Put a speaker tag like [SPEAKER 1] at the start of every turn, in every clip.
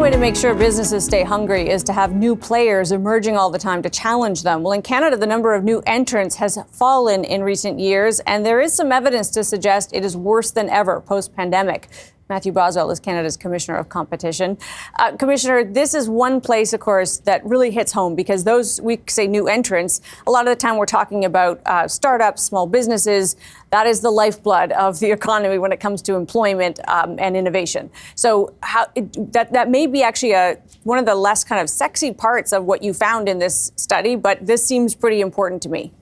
[SPEAKER 1] way to make sure businesses stay hungry is to have new players emerging all the time to challenge them. Well, in Canada, the number of new entrants has fallen in recent years, and there is some evidence to suggest it is worse than ever post-pandemic. Matthew Boswell is Canada's Commissioner of Competition. Commissioner, this is one place, of course, that really hits home because those, we say new entrants, a lot of the time we're talking about startups, small businesses. That is the lifeblood of the economy when it comes to employment and innovation. So that may be actually one of the less kind of sexy parts of what you found in this study, but this seems pretty important to me.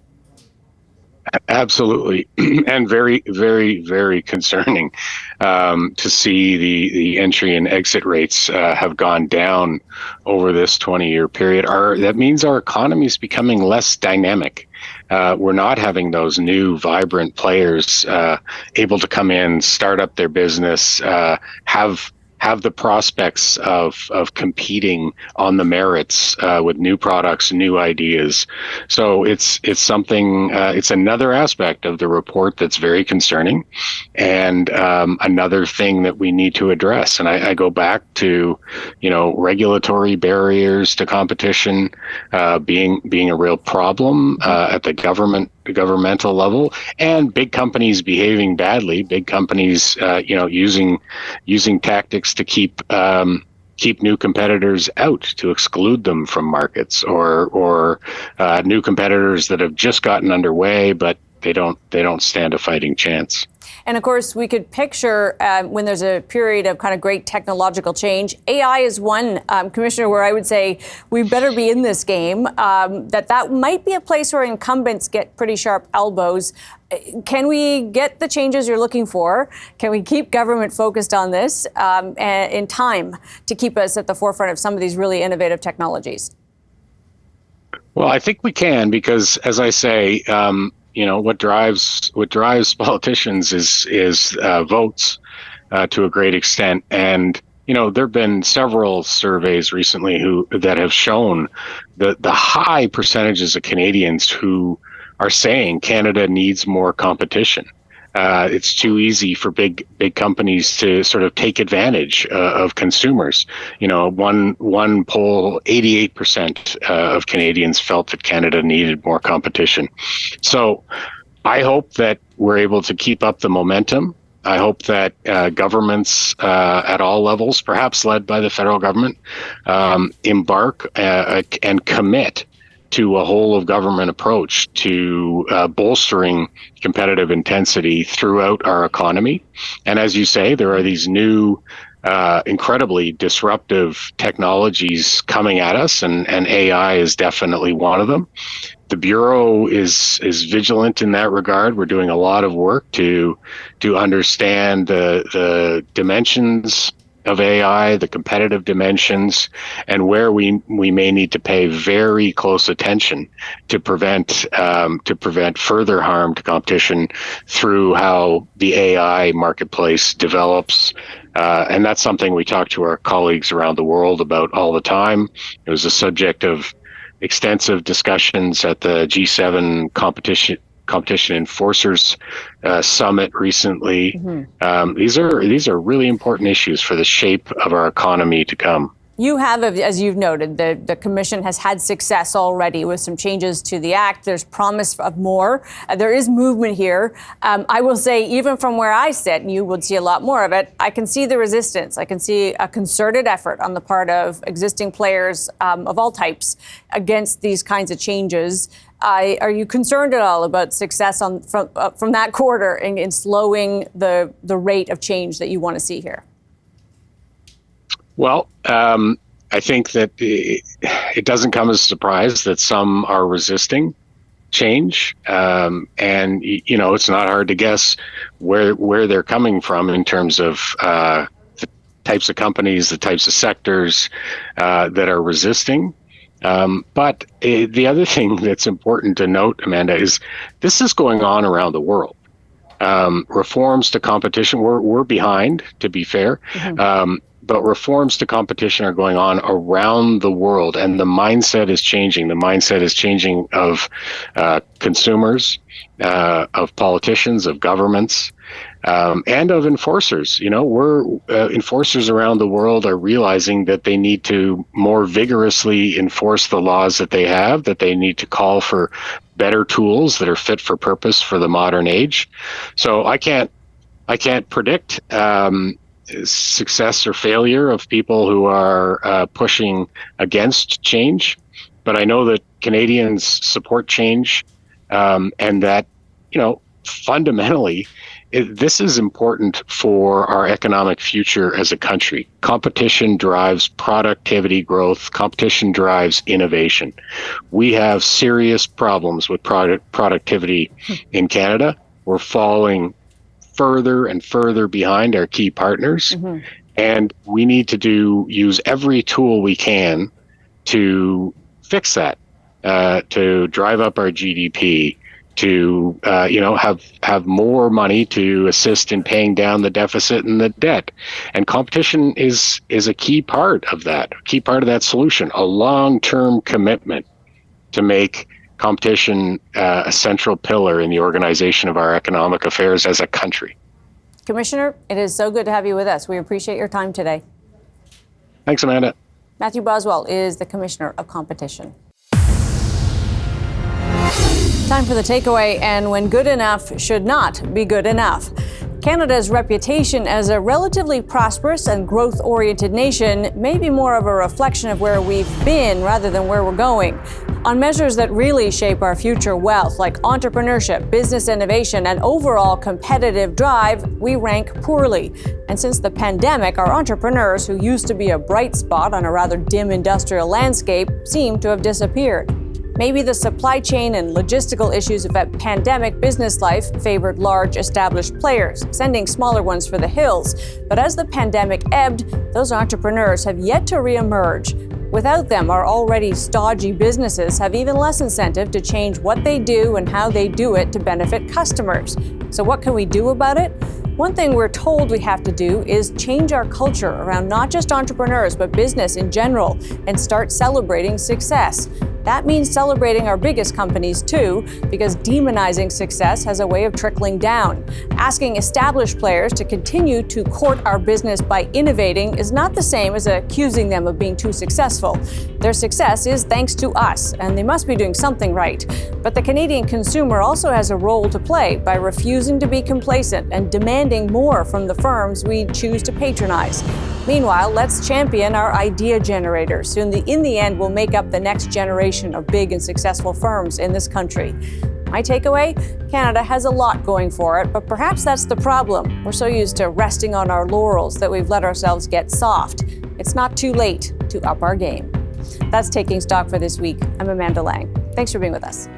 [SPEAKER 2] Absolutely, and very, very, very concerning to see the entry and exit rates have gone down over this 20-year period. That means our economy is becoming less dynamic. We're not having those new, vibrant players able to come in, start up their business, have the prospects of competing on the merits with new products, new ideas. So it's something. It's another aspect of the report that's very concerning, and another thing that we need to address. And I go back to, regulatory barriers to competition being a real problem at the governmental level, and big companies behaving badly, big companies using tactics to keep new competitors out, to exclude them from markets, or new competitors that have just gotten underway but they don't stand a fighting chance.
[SPEAKER 1] And of course, we could picture when there's a period of kind of great technological change, AI is one, Commissioner, where I would say we better be in this game, that might be a place where incumbents get pretty sharp elbows. Can we get the changes you're looking for? Can we keep government focused on this in time to keep us at the forefront of some of these really innovative technologies?
[SPEAKER 2] Well, I think we can, because, as I say, what drives politicians is votes to a great extent. And there have been several surveys recently that have shown the high percentages of Canadians who are saying Canada needs more competition. It's too easy for big companies to sort of take advantage of consumers. One poll, 88% of Canadians felt that Canada needed more competition. So I hope that we're able to keep up the momentum. I hope that governments at all levels, perhaps led by the federal government, embark and commit to a whole of government approach to bolstering competitive intensity throughout our economy. And as you say, there are these new, incredibly disruptive technologies coming at us, and AI is definitely one of them. The Bureau is vigilant in that regard. We're doing a lot of work to understand the dimensions of AI, the competitive dimensions, and where we may need to pay very close attention to prevent further harm to competition through how the AI marketplace develops. And that's something we talk to our colleagues around the world about all the time. It was a subject of extensive discussions at the G7 competition enforcers summit recently. Mm-hmm. These are really important issues for the shape of our economy to come.
[SPEAKER 1] You have, as you've noted, the Commission has had success already with some changes to the Act. There's promise of more. There is movement here. I will say, even from where I sit, and you would see a lot more of it, I can see the resistance. I can see a concerted effort on the part of existing players of all types against these kinds of changes. Are you concerned at all about success from that quarter in slowing the rate of change that you want to see here?
[SPEAKER 2] Well, I think that it doesn't come as a surprise that some are resisting change, and it's not hard to guess where they're coming from in terms of the types of companies, the types of sectors that are resisting. But the other thing that's important to note, Amanda, is this is going on around the world. Reforms to competition, we're behind, to be fair. Mm-hmm. But reforms to competition are going on around the world, and the mindset is changing. The mindset is changing of consumers, of politicians, of governments. and of enforcers. Enforcers around the world are realizing that they need to more vigorously enforce the laws that they have, that they need to call for better tools that are fit for purpose for the modern age. So I can't predict success or failure of people who are pushing against change, but I know that Canadians support change, and that, fundamentally, this is important for our economic future as a country. Competition drives productivity growth. Competition drives innovation. We have serious problems with productivity in Canada. We're falling further and further behind our key partners. Mm-hmm. And we need to use every tool we can to fix that, to drive up our GDP, to have more money to assist in paying down the deficit and the debt. And competition is a key part of that, solution, a long-term commitment to make competition a central pillar in the organization of our economic affairs as a country.
[SPEAKER 1] Commissioner, it is so good to have you with us. We appreciate your time today.
[SPEAKER 2] Thanks, Amanda.
[SPEAKER 1] Matthew Boswell is the Commissioner of Competition. Time for the takeaway, and when good enough should not be good enough. Canada's reputation as a relatively prosperous and growth-oriented nation may be more of a reflection of where we've been rather than where we're going. On measures that really shape our future wealth, like entrepreneurship, business innovation, and overall competitive drive, we rank poorly. And since the pandemic, our entrepreneurs, who used to be a bright spot on a rather dim industrial landscape, seem to have disappeared. Maybe the supply chain and logistical issues of that pandemic business life favored large established players, sending smaller ones for the hills. But as the pandemic ebbed, those entrepreneurs have yet to reemerge. Without them, our already stodgy businesses have even less incentive to change what they do and how they do it to benefit customers. So what can we do about it? One thing we're told we have to do is change our culture around not just entrepreneurs, but business in general, and start celebrating success. That means celebrating our biggest companies too, because demonizing success has a way of trickling down. Asking established players to continue to court our business by innovating is not the same as accusing them of being too successful. Their success is thanks to us, and they must be doing something right. But the Canadian consumer also has a role to play by refusing to be complacent and demanding more from the firms we choose to patronize. Meanwhile, let's champion our idea generators, who in the end will make up the next generation of big and successful firms in this country. My takeaway? Canada has a lot going for it, but perhaps that's the problem. We're so used to resting on our laurels that we've let ourselves get soft. It's not too late to up our game. That's Taking Stock for this week. I'm Amanda Lang. Thanks for being with us.